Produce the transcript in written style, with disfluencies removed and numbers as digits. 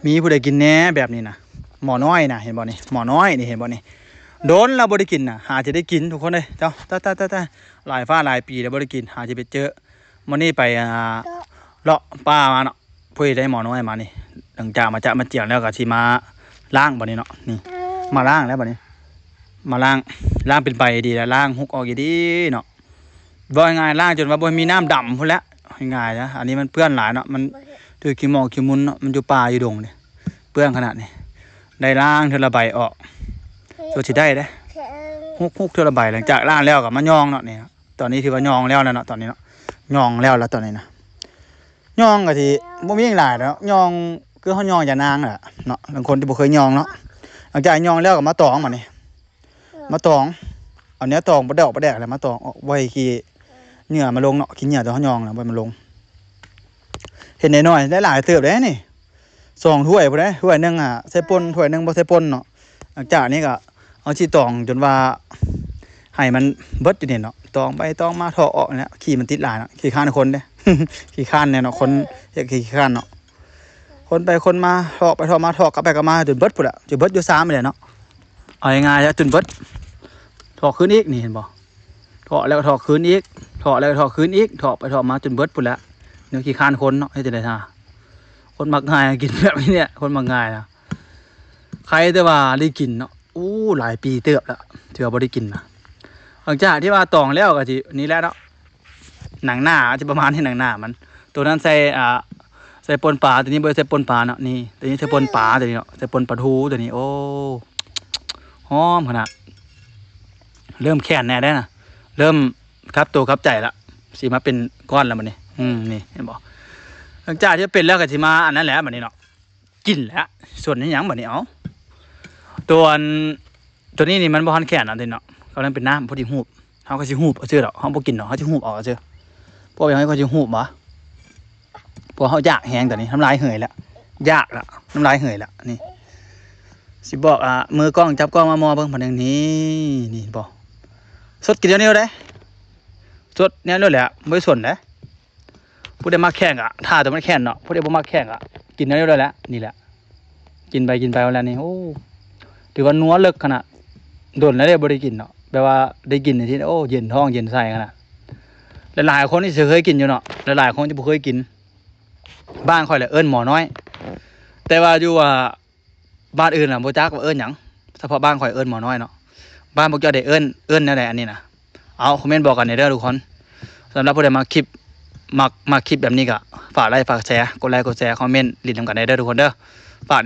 มีผู้ใดกินแหน่แบบนี้นะหมอน้อยนะเห็นบ่นี่หมอน้อยนี่เห็นบ่นี่โดนเราบ่ได้กินนะหาจะได้กินทุกคนเลยเจ้าตาหลายฟ้าหลายปีแล้วบ่ได้กินหาจะไปเจอมื้อนี้ไปเลาะป่ามาเนาะเพื่อได้หมอน้อยมานี่หลังจากมาเจียงแล้วก็สิมาล้างบ่นี้เนาะนี่มาล้างแล้วบ่นี้มาล้างเป็นใบดีแล้วล้างฮุกออกดีเนาะบ่ง่ายล้างจนว่าบ่มีน้ำดำพุ่นแล้วง่ายนะอันนี้มันเปื้อนหลายเนาะมันถือขี้หมอกขี้มุนเนาะมันอยู่ป่าอยู่ดงนี่เปื้อนขนาดนี้ได้ล้างเทอละใบออกตัวสิได้เด้ฮุกเทอละใบหลังจากล้างแล้วก็มายองเนาะนี่ตอนนี้ถือว่ายองแล้วเนาะตอนนี้เนาะยองแล้วตอนนี้นะยองก็สิบ่มีหยังหลายแล้วยองคือเฮายองอย่านางน่ะเนาะบางคนที่บ่เคยยองเนาะหลังจากยองแล้วก็มาตองบัดนี้มาตองเอาเนื้อตองบ่ดอกบ่แดกแล้วมาตองออกไว้ขี้เนื้อมาลงเนาะขี้เนื้อตัวเฮายองน่ะไว้มันลงเห็นน้อยๆได้หลายเติบเด้นี่2ถ้วยพุ่นเด้ถ้วยนึงใส่ป่นถ้วยนึงบ่ใส่ป่นเนาะหลังจากนี้ก็เอาสิตองจนว่าให้มันเบิดอยู่นี่เนาะตองไปตองมาถอออกเนี่ยขี้มันติดหลายเนาะขี้ข้านคนเด้ ขี้ข้านเนี่ยเนาะคนเรียกขี้ข้านเนาะคนไปคนมาถอไปถอมาถอกลับไปกลับมาจนเบิดพุ่นละจนเบิดอยู่3เลยเนาะเอาง่ายๆแล้วจนเบิดถอคืนอีกนี่เห็นบ่ถอแล้วก็ถอคืนอีกถอแล้วก็ถอคืนอีกถอไปถอมาจนเบิดพุ่นละเนื้อขี้ข้านคนเนาะให้จะได้ท่าคนมักง่ายกินแบบนี้เนี่ยคนมักง่ายนะใครแต่ว่าได้กินเนาะอู้หลายปีเติบแล้วเถื่อบ่ได้กินนะหลังจากที่ว่าตองแล้วก็สินี่แหละเนาะหนังหน้าจะประมาณที่หนังหน้ามันตัวนั้นใส่ปนปลาตัวนี้บ่ใส่ปนปลาเนาะนี่ตัวนี้ใส่ปนปลาตัวนี้เนาะใส่ปนปลาทูตัวนี้โอ้หอมขนาดเริ่มแข็งแน่ได้นะเริ่มครับตัวครับใจละสิมาเป็นก้อนแล้วมันนี่นี่เห็นบ่หลังจากที่เป็นแล้วก็สิมาอันนั้นแหละบัดนี้เนาะกินแล้วส่วนนี้หยังบัดนี้เอาตัวนี้นี่มันบ่ทันแข็งอันนี้เนาะก็นั้นเป็นน้ำพอดีหูบเฮาก็สิหูบเอาซื่อดอกเฮาบ่กินดอกเฮาสิหูบเอาซื่อพวกอย่างนี้ก็สิหูบบ่พวกเฮาอยากแห้งตอนนี้น้ำลายเหื่อยแล้วยากละน้ำลายเหื่อยแล้วนี่สิบอกมือกล้องจับกล้องมามอเบิ่งพันอย่างนี่บ่สดกินเดียวเด้สดแนวเลยแหละบ่สนเด้ผู้ใดมาแข่งถ้าแต่มันแข่งเนาะผู้ใดบ่มาแข่งกินเดียวเลยแหละนี่แหละกินไปวันแล้วนี่โอ้ถือว่านัวเลิกขนาดโดนแล้วได้บ่ได้กินเนาะแปลว่าได้กินที่โอ้เย็นท้องเย็นไส้ขนาดหลายๆคนที่เคยกินอยู่เนาะหลายๆคนที่บ่เคยกินบ้านค่อยแหละเอิ้นหมอน้อยแต่ว่าอยู่บ้านอื่นบ่จักว่าเอิ้นหยังเฉพาะบ้านค่อยเอิ้นหมอน้อยเนาะบ้านพวกเจ้าได้เอิ้นแนวใดอันนี้นะเอาคอมเมนต์บอกกันเด้อทุกคนสำหรับผู้ใดมาคลิปมาคลิปแบบนี้ก็ฝากไลค์ฝากแชร์กดไลค์กดแชร์คอมเมนต์ลิ้นนำกันได้เด้อทุกคนเด้อฝาก